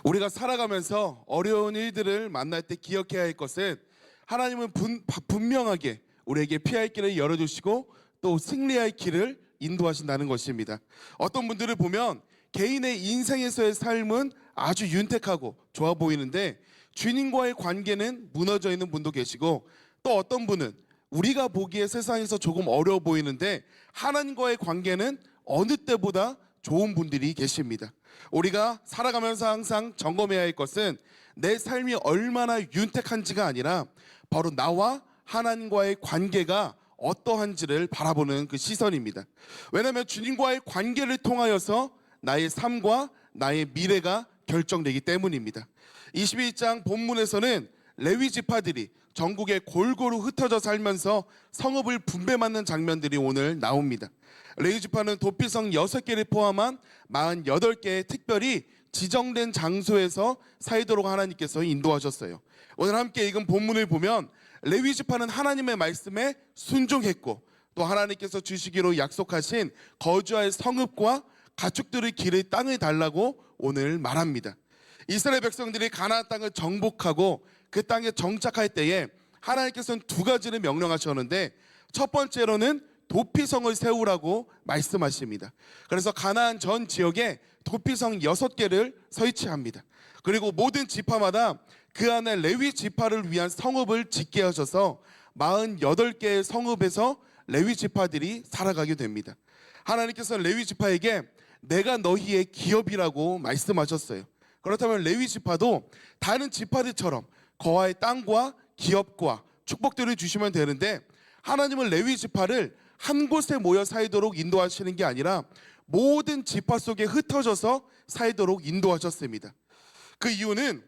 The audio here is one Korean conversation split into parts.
우리가 살아가면서 어려운 일들을 만날 때 기억해야 할 것은 하나님은 분명하게 우리에게 피할 길을 열어주시고 또 승리할 길을 인도하신다는 것입니다. 어떤 분들을 보면 개인의 인생에서의 삶은 아주 윤택하고 좋아 보이는데 주님과의 관계는 무너져 있는 분도 계시고, 또 어떤 분은 우리가 보기에 세상에서 조금 어려워 보이는데 하나님과의 관계는 어느 때보다 좋은 분들이 계십니다. 우리가 살아가면서 항상 점검해야 할 것은 내 삶이 얼마나 윤택한지가 아니라 바로 나와 하나님과의 관계가 어떠한지를 바라보는 그 시선입니다. 왜냐하면 주님과의 관계를 통하여서 나의 삶과 나의 미래가 결정되기 때문입니다. 22장 본문에서는 레위 지파들이 전국에 골고루 흩어져 살면서 성읍을 분배받는 장면들이 오늘 나옵니다. 레위 지파는 도피성 6개를 포함한 48개의 특별히 지정된 장소에서 살도록 하나님께서 인도하셨어요. 오늘 함께 읽은 본문을 보면 레위 지파는 하나님의 말씀에 순종했고, 또 하나님께서 주시기로 약속하신 거주할 성읍과 가축들의 길의 땅을 달라고 오늘 말합니다. 이스라엘 백성들이 가나안 땅을 정복하고 그 땅에 정착할 때에 하나님께서는 2가지를 명령하셨는데, 첫 번째로는 도피성을 세우라고 말씀하십니다. 그래서 가나안 전 지역에 도피성 6개를 설치합니다. 그리고 모든 지파마다 그 안에 레위 지파를 위한 성읍을 짓게 하셔서 48개의 성읍에서 레위 지파들이 살아가게 됩니다. 하나님께서는 레위 지파에게 내가 너희의 기업이라고 말씀하셨어요. 그렇다면 레위 지파도 다른 지파들처럼 거할 땅과 기업과 축복들을 주시면 되는데, 하나님은 레위 지파를 한 곳에 모여 살도록 인도하시는 게 아니라 모든 지파 속에 흩어져서 살도록 인도하셨습니다. 그 이유는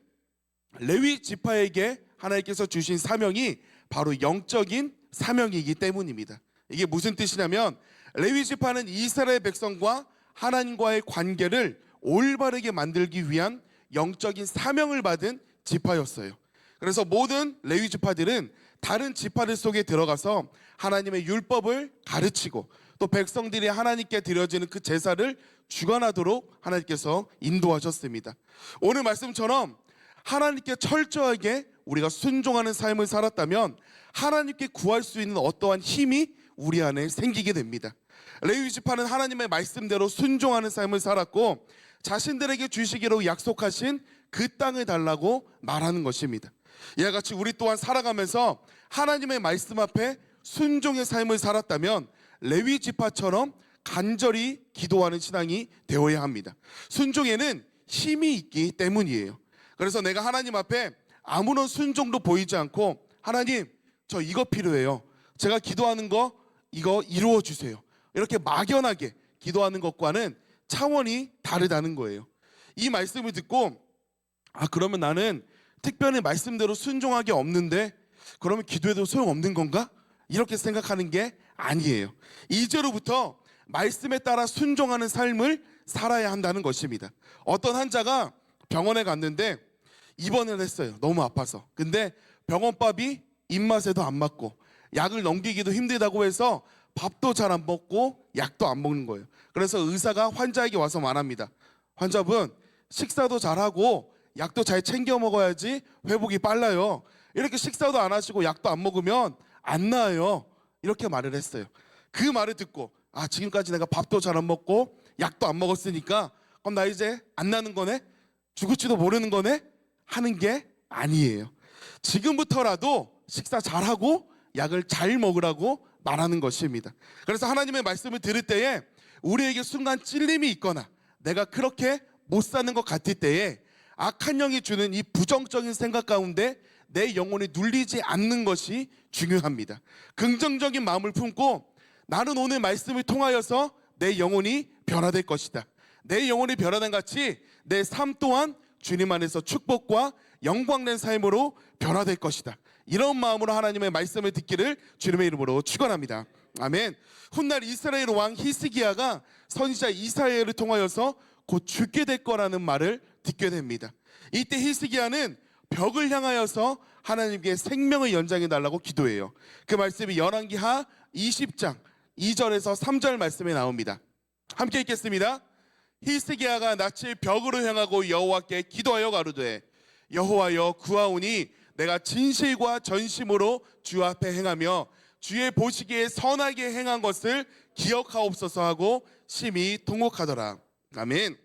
레위 지파에게 하나님께서 주신 사명이 바로 영적인 사명이기 때문입니다. 이게 무슨 뜻이냐면, 레위 지파는 이스라엘 백성과 하나님과의 관계를 올바르게 만들기 위한 영적인 사명을 받은 지파였어요. 그래서 모든 레위 지파들은 다른 지파들 속에 들어가서 하나님의 율법을 가르치고, 또 백성들이 하나님께 드려지는 그 제사를 주관하도록 하나님께서 인도하셨습니다. 오늘 말씀처럼 하나님께 철저하게 우리가 순종하는 삶을 살았다면 하나님께 구할 수 있는 어떠한 힘이 우리 안에 생기게 됩니다. 레위 지파는 하나님의 말씀대로 순종하는 삶을 살았고, 자신들에게 주시기로 약속하신 그 땅을 달라고 말하는 것입니다. 이와 같이 우리 또한 살아가면서 하나님의 말씀 앞에 순종의 삶을 살았다면 레위 지파처럼 간절히 기도하는 신앙이 되어야 합니다. 순종에는 힘이 있기 때문이에요. 그래서 내가 하나님 앞에 아무런 순종도 보이지 않고, 하나님 저 이거 필요해요, 제가 기도하는 거 이거 이루어 주세요, 이렇게 막연하게 기도하는 것과는 차원이 다르다는 거예요. 이 말씀을 듣고 그러면 나는 특별히 말씀대로 순종하기 없는데 그러면 기도해도 소용없는 건가? 이렇게 생각하는 게 아니에요. 이제로부터 말씀에 따라 순종하는 삶을 살아야 한다는 것입니다. 어떤 환자가 병원에 갔는데 입원을 했어요. 너무 아파서. 근데 병원밥이 입맛에도 안 맞고 약을 넘기기도 힘들다고 해서 밥도 잘 안 먹고 약도 안 먹는 거예요. 그래서 의사가 환자에게 와서 말합니다. 환자분, 식사도 잘하고 약도 잘 챙겨 먹어야지 회복이 빨라요. 이렇게 식사도 안 하시고 약도 안 먹으면 안 나아요. 이렇게 말을 했어요. 그 말을 듣고 지금까지 내가 밥도 잘 안 먹고 약도 안 먹었으니까 그럼 나 이제 안 나는 거네? 죽을지도 모르는 거네? 하는 게 아니에요. 지금부터라도 식사 잘하고 약을 잘 먹으라고 말하는 것입니다. 그래서 하나님의 말씀을 들을 때에 우리에게 순간 찔림이 있거나 내가 그렇게 못 사는 것 같을 때에 악한 영이 주는 이 부정적인 생각 가운데 내 영혼이 눌리지 않는 것이 중요합니다. 긍정적인 마음을 품고 나는 오늘 말씀을 통하여서 내 영혼이 변화될 것이다, 내 영혼이 변화된 같이 내 삶 또한 주님 안에서 축복과 영광된 삶으로 변화될 것이다, 이런 마음으로 하나님의 말씀을 듣기를 주님의 이름으로 축원합니다. 아멘. 훗날 이스라엘 왕 히스기야가 선지자 이사야를 통하여서 곧 죽게 될 거라는 말을 듣게 됩니다. 이때 히스기야는 벽을 향하여서 하나님께 생명을 연장해 달라고 기도해요. 그 말씀이 열왕기하 20장 2절에서 3절 말씀에 나옵니다. 함께 읽겠습니다. 히스기야가 낯을 벽으로 향하고 여호와께 기도하여 가로되 여호와여 구하오니 내가 진실과 전심으로 주 앞에 행하며 주의 보시기에 선하게 행한 것을 기억하옵소서 하고 심히 통곡하더라. 아멘.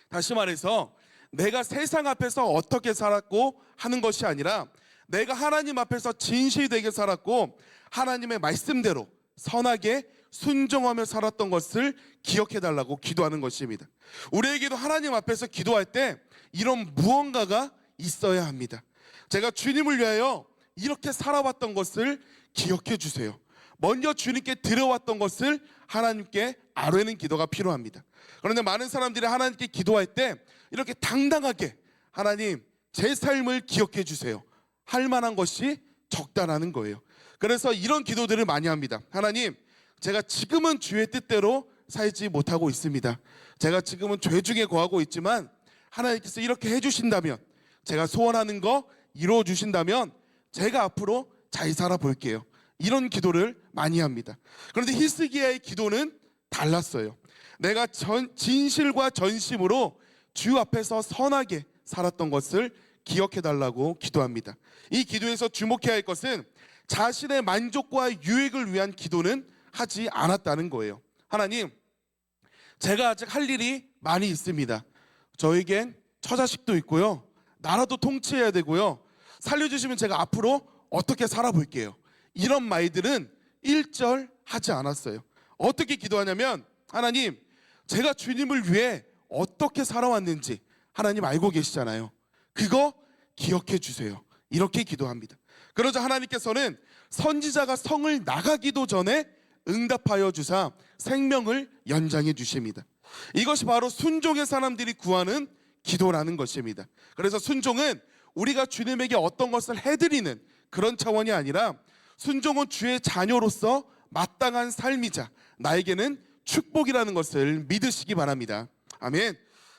다시 말해서 내가 세상 앞에서 어떻게 살았고 하는 것이 아니라 내가 하나님 앞에서 진실되게 살았고 하나님의 말씀대로 선하게 순종하며 살았던 것을 기억해달라고 기도하는 것입니다. 우리에게도 하나님 앞에서 기도할 때 이런 무언가가 있어야 합니다. 제가 주님을 위하여 이렇게 살아왔던 것을 기억해 주세요. 먼저 주님께 드려왔던 것을 하나님께 아뢰는 기도가 필요합니다. 그런데 많은 사람들이 하나님께 기도할 때 이렇게 당당하게 하나님 제 삶을 기억해 주세요 할 만한 것이 적다라는 거예요. 그래서 이런 기도들을 많이 합니다. 하나님 제가 지금은 주의 뜻대로 살지 못하고 있습니다. 제가 지금은 죄 중에 거하고 있지만 하나님께서 이렇게 해주신다면 제가 소원하는 거 이루어 주신다면 제가 앞으로 잘 살아볼게요. 이런 기도를 많이 합니다. 그런데 히스기야의 기도는 달랐어요. 내가 진실과 전심으로 주 앞에서 선하게 살았던 것을 기억해달라고 기도합니다. 이 기도에서 주목해야 할 것은 자신의 만족과 유익을 위한 기도는 하지 않았다는 거예요. 하나님 제가 아직 할 일이 많이 있습니다. 저에겐 처자식도 있고요, 나라도 통치해야 되고요, 살려주시면 제가 앞으로 어떻게 살아볼게요. 이런 말들은 일절 하지 않았어요. 어떻게 기도하냐면 하나님 제가 주님을 위해 어떻게 살아왔는지 하나님 알고 계시잖아요. 그거 기억해 주세요. 이렇게 기도합니다. 그러자 하나님께서는 선지자가 성을 나가기도 전에 응답하여 주사 생명을 연장해 주십니다. 이것이 바로 순종의 사람들이 구하는 기도라는 것입니다. 그래서 순종은 우리가 주님에게 어떤 것을 해드리는 그런 차원이 아니라 순종은 주의 자녀로서 마땅한 삶이자 나에게는 축복이라는 것을 믿으시기 바랍니다. 아멘.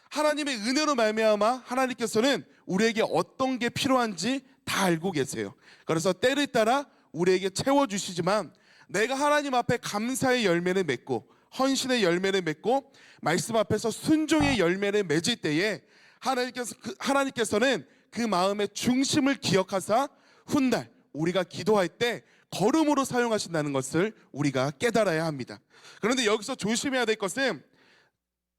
하나님의 은혜로 말미암아 하나님께서는 우리에게 어떤 게 필요한지 다 알고 계세요. 그래서 때를 따라 우리에게 채워주시지만 내가 하나님 앞에 감사의 열매를 맺고 헌신의 열매를 맺고 말씀 앞에서 순종의 열매를 맺을 때에 하나님께서는 그 마음의 중심을 기억하사 훗날 우리가 기도할 때 걸음으로 사용하신다는 것을 우리가 깨달아야 합니다. 그런데 여기서 조심해야 될 것은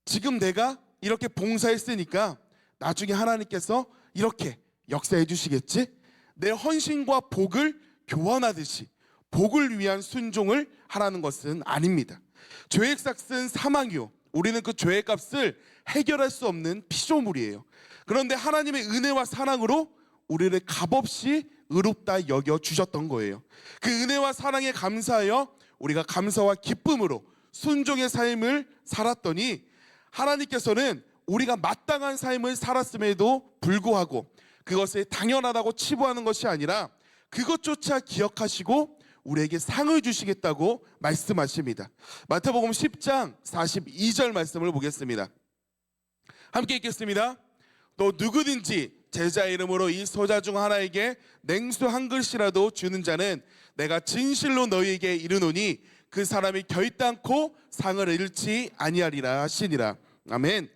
지금 내가 이렇게 봉사했으니까 나중에 하나님께서 이렇게 역사해 주시겠지? 내 헌신과 복을 교환하듯이 복을 위한 순종을 하라는 것은 아닙니다. 죄의 값은 사망이요 우리는 그 죄의 값을 해결할 수 없는 피조물이에요. 그런데 하나님의 은혜와 사랑으로 우리를 값없이 의롭다 여겨 주셨던 거예요. 그 은혜와 사랑에 감사하여 우리가 감사와 기쁨으로 순종의 삶을 살았더니 하나님께서는 우리가 마땅한 삶을 살았음에도 불구하고 그것을 당연하다고 치부하는 것이 아니라 그것조차 기억하시고 우리에게 상을 주시겠다고 말씀하십니다. 마태복음 10장 42절 말씀을 보겠습니다. 함께 읽겠습니다. 또 누구든지 제자 이름으로 이 소자 중 하나에게 냉수 한 그릇이라도 주는 자는 내가 진실로 너희에게 이르노니 그 사람이 결단코 상을 잃지 아니하리라 하시니라. 아멘.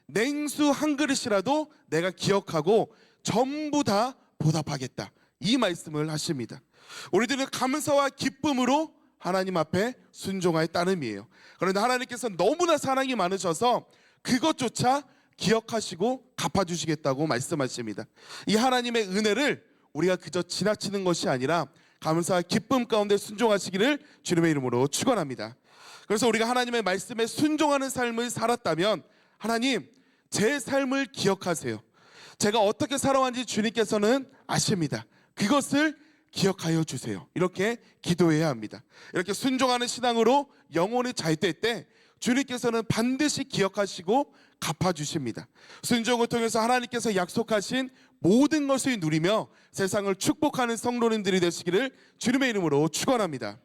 냉수 한 그릇이라도 내가 기억하고 전부 다 보답하겠다. 이 말씀을 하십니다. 우리들은 감사와 기쁨으로 하나님 앞에 순종할 따름이에요. 그런데 하나님께서 너무나 사랑이 많으셔서 그것조차 기억하시고 갚아주시겠다고 말씀하십니다. 이 하나님의 은혜를 우리가 그저 지나치는 것이 아니라 감사와 기쁨 가운데 순종하시기를 주님의 이름으로 축원합니다. 그래서 우리가 하나님의 말씀에 순종하는 삶을 살았다면 하나님 제 삶을 기억하세요. 제가 어떻게 살아왔는지 주님께서는 아십니다. 그것을 기억하여 주세요. 이렇게 기도해야 합니다. 이렇게 순종하는 신앙으로 영혼이 잘 될 때 주님께서는 반드시 기억하시고 갚아주십니다. 순종을 통해서 하나님께서 약속하신 모든 것을 누리며 세상을 축복하는 성도님들이 되시기를 주님의 이름으로 축원합니다.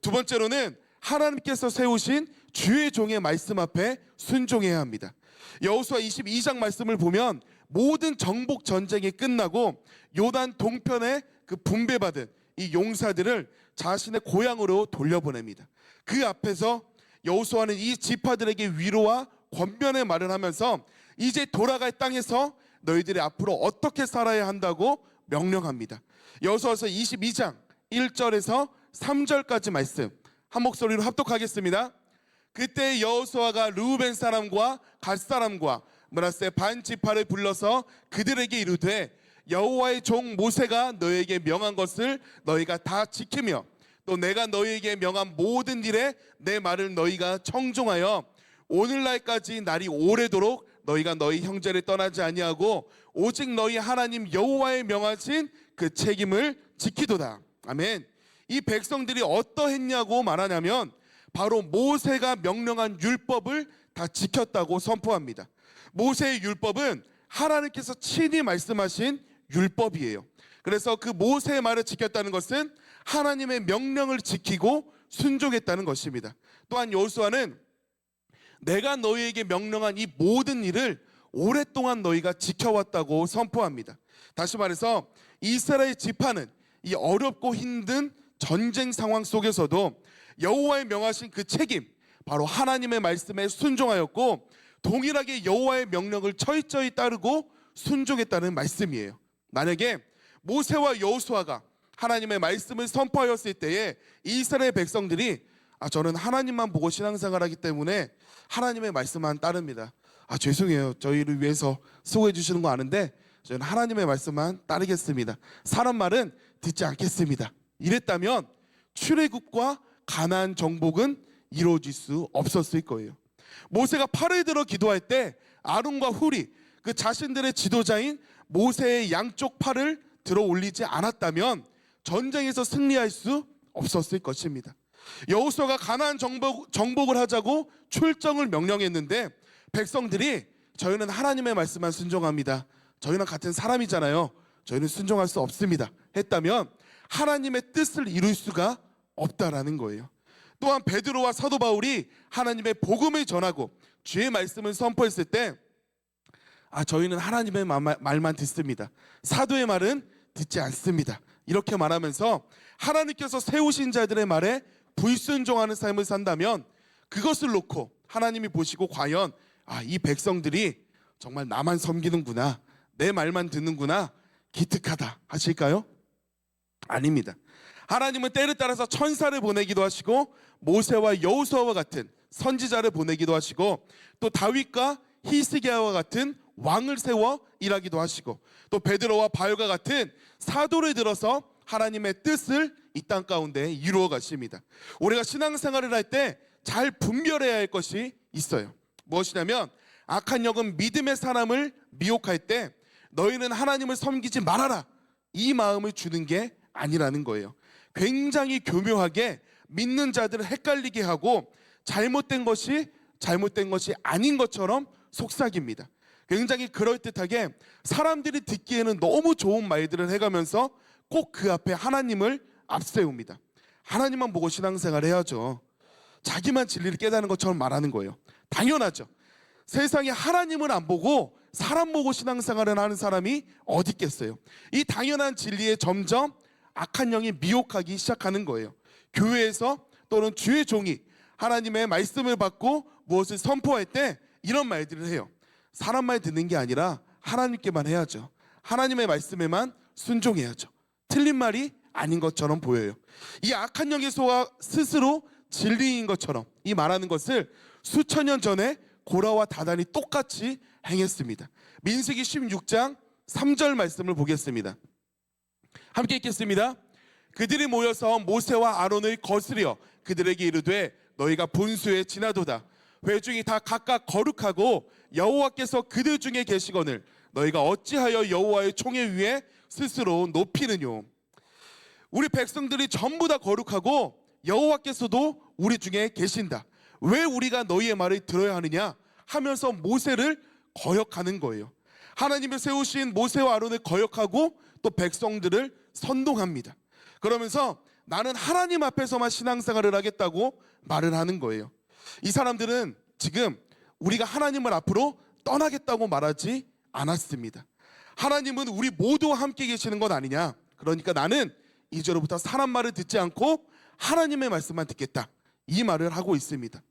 두 번째로는 하나님께서 세우신 주의 종의 말씀 앞에 순종해야 합니다. 여호수아 22장 말씀을 보면 모든 정복 전쟁이 끝나고 요단 동편에 그 분배받은 이 용사들을 자신의 고향으로 돌려보냅니다. 그 앞에서 여호수아는 이 지파들에게 위로와 권면의 말을 하면서 이제 돌아갈 땅에서 너희들이 앞으로 어떻게 살아야 한다고 명령합니다. 여호수아서 22장 1절에서 3절까지 말씀 한 목소리로 합독하겠습니다. 그때 여호수아가 르우벤 사람과 갓 사람과 므낫세 반 지파를 불러서 그들에게 이르되 여호와의 종 모세가 너희에게 명한 것을 너희가 다 지키며 또 내가 너희에게 명한 모든 일에 내 말을 너희가 청종하여 오늘날까지 날이 오래도록 너희가 너희 형제를 떠나지 아니하고 오직 너희 하나님 여호와의 명하신 그 책임을 지키도다. 아멘. 이 백성들이 어떠했냐고 말하냐면 바로 모세가 명령한 율법을 다 지켰다고 선포합니다. 모세의 율법은 하나님께서 친히 말씀하신 율법이에요. 그래서 그 모세의 말을 지켰다는 것은 하나님의 명령을 지키고 순종했다는 것입니다. 또한 여호수아는 내가 너희에게 명령한 이 모든 일을 오랫동안 너희가 지켜왔다고 선포합니다. 다시 말해서 이스라엘 지파는 이 어렵고 힘든 전쟁 상황 속에서도 여호와의 명하신 그 책임, 바로 하나님의 말씀에 순종하였고 동일하게 여호와의 명령을 철저히 따르고 순종했다는 말씀이에요. 만약에 모세와 여호수아가 하나님의 말씀을 선포하였을 때에 이스라엘 백성들이 저는 하나님만 보고 신앙생활하기 때문에 하나님의 말씀만 따릅니다. 죄송해요. 저희를 위해서 수고해 주시는 거 아는데 저는 하나님의 말씀만 따르겠습니다. 사람 말은 듣지 않겠습니다. 이랬다면 출애굽과 가나안 정복은 이루어질 수 없었을 거예요. 모세가 팔을 들어 기도할 때 아론과 훌이 그 자신들의 지도자인 모세의 양쪽 팔을 들어 올리지 않았다면 전쟁에서 승리할 수 없었을 것입니다. 여호수아가 가나안 정복을 하자고 출정을 명령했는데 백성들이 저희는 하나님의 말씀만 순종합니다. 저희는 같은 사람이잖아요. 저희는 순종할 수 없습니다. 했다면 하나님의 뜻을 이룰 수가 없다라는 거예요. 또한 베드로와 사도 바울이 하나님의 복음을 전하고 주의 말씀을 선포했을 때 저희는 하나님의 말만 듣습니다. 사도의 말은 듣지 않습니다. 이렇게 말하면서 하나님께서 세우신 자들의 말에 불순종하는 삶을 산다면 그것을 놓고 하나님이 보시고 과연 이 백성들이 정말 나만 섬기는구나, 내 말만 듣는구나, 기특하다 하실까요? 아닙니다. 하나님은 때를 따라서 천사를 보내기도 하시고 모세와 여호수아와 같은 선지자를 보내기도 하시고 또 다윗과 히스기야와 같은 왕을 세워 일하기도 하시고 또 베드로와 바울과 같은 사도를 들어서 하나님의 뜻을 이 땅 가운데 이루어 가십니다. 우리가 신앙생활을 할 때 잘 분별해야 할 것이 있어요. 무엇이냐면 악한 영은 믿음의 사람을 미혹할 때 너희는 하나님을 섬기지 말아라, 이 마음을 주는 게 아니라는 거예요. 굉장히 교묘하게 믿는 자들을 헷갈리게 하고 잘못된 것이 아닌 것처럼 속삭입니다. 굉장히 그럴듯하게 사람들이 듣기에는 너무 좋은 말들을 해가면서 꼭 그 앞에 하나님을 앞세웁니다. 하나님만 보고 신앙생활 해야죠. 자기만 진리를 깨닫는 것처럼 말하는 거예요. 당연하죠. 세상에 하나님을 안 보고 사람 보고 신앙생활을 하는 사람이 어디 있겠어요. 이 당연한 진리에 점점 악한 영이 미혹하기 시작하는 거예요. 교회에서 또는 주의 종이 하나님의 말씀을 받고 무엇을 선포할 때 이런 말들을 해요. 사람 말 듣는 게 아니라 하나님께만 해야죠. 하나님의 말씀에만 순종해야죠. 틀린 말이 아닌 것처럼 보여요. 이 악한 영의 소가 스스로 진리인 것처럼 이 말하는 것을 수천 년 전에 고라와 다단이 똑같이 행했습니다. 민수기 16장 3절 말씀을 보겠습니다. 함께 읽겠습니다. 그들이 모여서 모세와 아론을 거스려 그들에게 이르되 너희가 분수에 지나도다. 회중이 다 각각 거룩하고 여호와께서 그들 중에 계시거늘 너희가 어찌하여 여호와의 총회 위에 스스로 높이느뇨. 우리 백성들이 전부 다 거룩하고 여호와께서도 우리 중에 계신다. 왜 우리가 너희의 말을 들어야 하느냐 하면서 모세를 거역하는 거예요. 하나님이 세우신 모세와 아론을 거역하고 또 백성들을 선동합니다. 그러면서 나는 하나님 앞에서만 신앙생활을 하겠다고 말을 하는 거예요. 이 사람들은 지금 우리가 하나님을 앞으로 떠나겠다고 말하지 않았습니다. 하나님은 우리 모두와 함께 계시는 것 아니냐. 그러니까 나는 이제로부터 사람 말을 듣지 않고 하나님의 말씀만 듣겠다, 이 말을 하고 있습니다.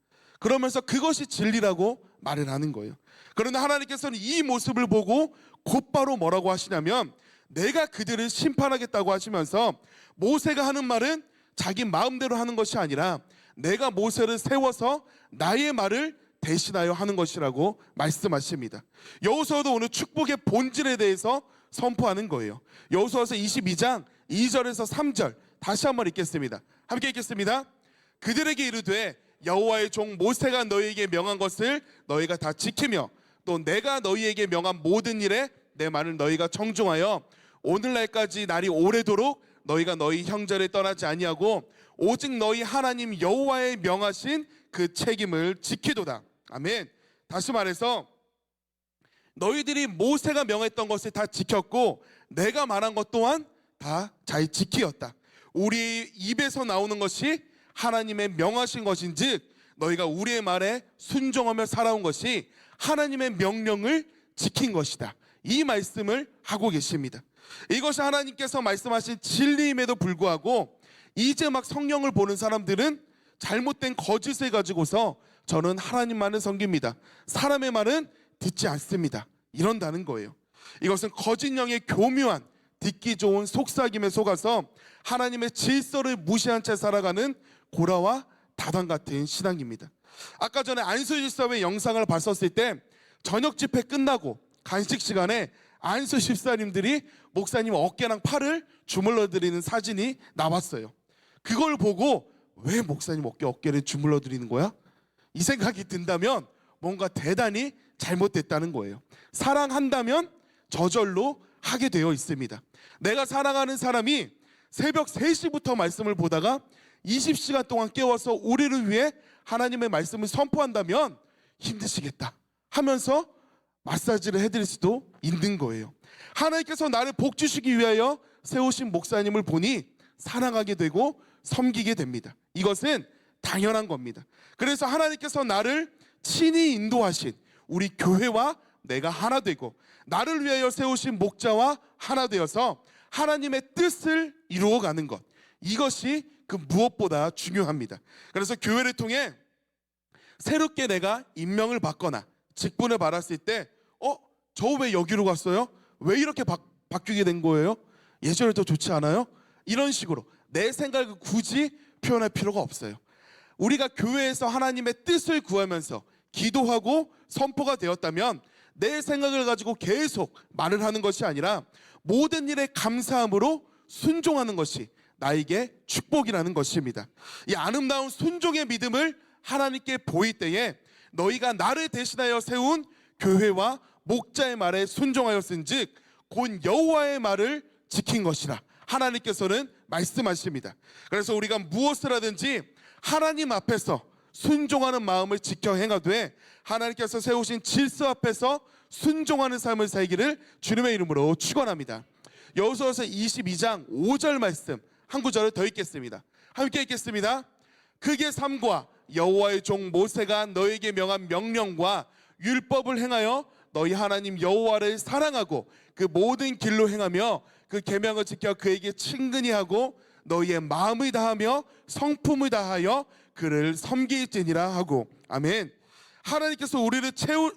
그러면서 그것이 진리라고 말을 하는 거예요. 그런데 하나님께서는 이 모습을 보고 곧바로 뭐라고 하시냐면 내가 그들을 심판하겠다고 하시면서 모세가 하는 말은 자기 마음대로 하는 것이 아니라 내가 모세를 세워서 나의 말을 대신하여 하는 것이라고 말씀하십니다. 여호수아도 오늘 축복의 본질에 대해서 선포하는 거예요. 여호수아서 22장 2절에서 3절 다시 한번 읽겠습니다. 함께 읽겠습니다. 그들에게 이르되 여호와의 종 모세가 너희에게 명한 것을 너희가 다 지키며 또 내가 너희에게 명한 모든 일에 내 말을 너희가 청종하여 오늘날까지 날이 오래도록 너희가 너희 형제를 떠나지 아니하고 오직 너희 하나님 여호와의 명하신 그 책임을 지키도다. 아멘. 다시 말해서 너희들이 모세가 명했던 것을 다 지켰고 내가 말한 것 또한 다 잘 지키었다. 우리 입에서 나오는 것이 하나님의 명하신 것인즉 너희가 우리의 말에 순종하며 살아온 것이 하나님의 명령을 지킨 것이다. 이 말씀을 하고 계십니다. 이것이 하나님께서 말씀하신 진리임에도 불구하고 이제 막 성경을 보는 사람들은 잘못된 거짓을 가지고서 저는 하나님만을 섬깁니다, 사람의 말은 듣지 않습니다, 이런다는 거예요. 이것은 거짓 영의 교묘한 듣기 좋은 속삭임에 속아서 하나님의 질서를 무시한 채 살아가는 고라와 다단 같은 신앙입니다. 아까 전에 안수집사회 영상을 봤었을 때 저녁 집회 끝나고 간식 시간에 안수 집사님들이 목사님 어깨랑 팔을 주물러 드리는 사진이 나왔어요. 그걸 보고 왜 목사님 어깨를 주물러 드리는 거야? 이 생각이 든다면 뭔가 대단히 잘못됐다는 거예요. 사랑한다면 저절로 하게 되어 있습니다. 내가 사랑하는 사람이 새벽 3시부터 말씀을 보다가 20시간 동안 깨워서 우리를 위해 하나님의 말씀을 선포한다면 힘드시겠다 하면서 마사지를 해드릴 수도 있는 거예요. 하나님께서 나를 복 주시기 위하여 세우신 목사님을 보니 사랑하게 되고 섬기게 됩니다. 이것은 당연한 겁니다. 그래서 하나님께서 나를 친히 인도하신 우리 교회와 내가 하나 되고 나를 위하여 세우신 목자와 하나 되어서 하나님의 뜻을 이루어가는 것, 이것이 그 무엇보다 중요합니다. 그래서 교회를 통해 새롭게 내가 임명을 받거나 직분을 받았을 때 저 왜 여기로 갔어요? 왜 이렇게 바뀌게 된 거예요? 예전에 더 좋지 않아요? 이런 식으로 내 생각을 굳이 표현할 필요가 없어요. 우리가 교회에서 하나님의 뜻을 구하면서 기도하고 선포가 되었다면 내 생각을 가지고 계속 말을 하는 것이 아니라 모든 일에 감사함으로 순종하는 것이 나에게 축복이라는 것입니다. 이 아름다운 순종의 믿음을 하나님께 보일 때에 너희가 나를 대신하여 세운 교회와 목자의 말에 순종하였은즉 곧 여호와의 말을 지킨 것이라 하나님께서는 말씀하십니다. 그래서 우리가 무엇을 하든지 하나님 앞에서 순종하는 마음을 지켜 행하되 하나님께서 세우신 질서 앞에서 순종하는 삶을 살기를 주님의 이름으로 축원합니다. 여호수아서 22장 5절 말씀 한 구절을 더 읽겠습니다. 함께 읽겠습니다. 그게 삼과 여호와의 종 모세가 너에게 명한 명령과 율법을 행하여 너희 하나님 여호와를 사랑하고 그 모든 길로 행하며 그 계명을 지켜 그에게 친근히 하고 너희의 마음을 다하며 성품을 다하여 그를 섬길지니라 하고. 아멘. 하나님께서 우리를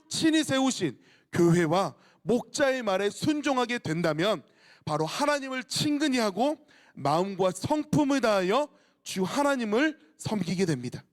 친히 세우신 교회와 목자의 말에 순종하게 된다면 바로 하나님을 친근히 하고 마음과 성품을 다하여 주 하나님을 섬기게 됩니다.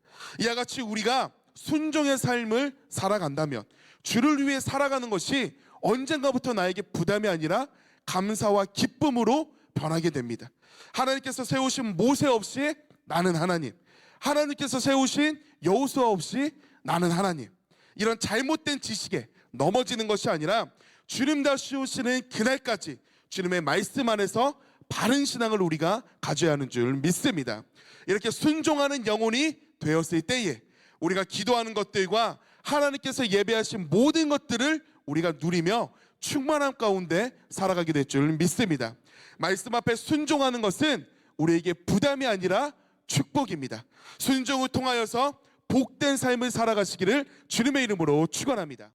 이와 같이 우리가 순종의 삶을 살아간다면 주를 위해 살아가는 것이 언젠가부터 나에게 부담이 아니라 감사와 기쁨으로 변하게 됩니다. 하나님께서 세우신 모세 없이 나는 하나님, 하나님께서 세우신 여호수아 없이 나는 하나님, 이런 잘못된 지식에 넘어지는 것이 아니라 주님 다시 오시는 그날까지 주님의 말씀 안에서 바른 신앙을 우리가 가져야 하는 줄 믿습니다. 이렇게 순종하는 영혼이 되었을 때에 우리가 기도하는 것들과 하나님께서 예배하신 모든 것들을 우리가 누리며 충만함 가운데 살아가게 될 줄 믿습니다. 말씀 앞에 순종하는 것은 우리에게 부담이 아니라 축복입니다. 순종을 통하여서 복된 삶을 살아가시기를 주님의 이름으로 축원합니다.